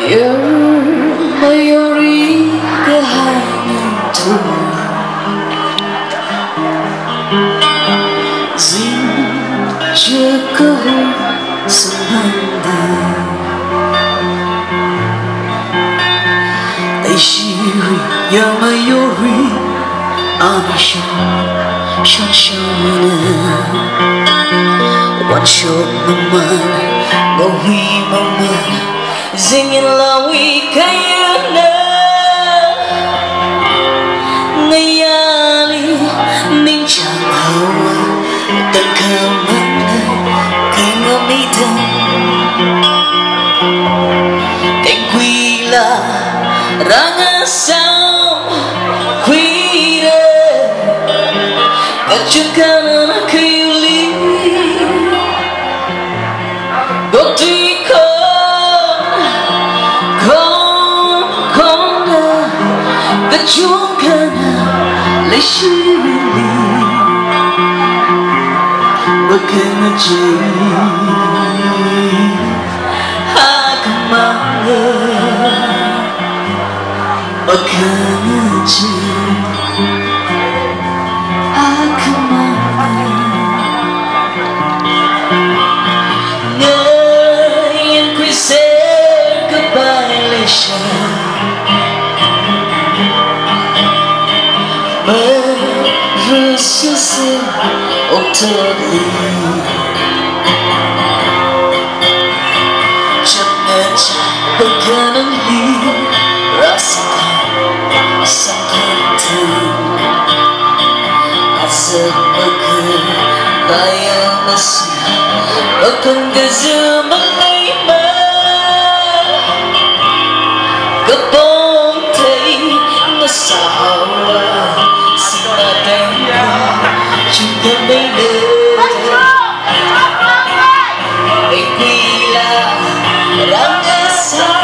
Yang mayori kehangan Tuhan Zin cekau semanda Taishiri yang mayori Anisha Shanshana One shot naman Mawi maman Zingin lawi kayo na Ngayali Ning siyang hawa Tagkaman na Kay ngamitan Kay kwila Rangasam Kwira Kachukanan na kayo li Dokti ko Kacungkana Leshiri Bakanaji Hakamanga Bakanaji Hakamanga Ngayon ko'y say goodbye Lesha Merasa Oktober Jangan baganan li Rasakan sangkatan Asal bagai bayang masih Akan gajah mengaima Kebontai masawa Juga beda Ekwila Rangasa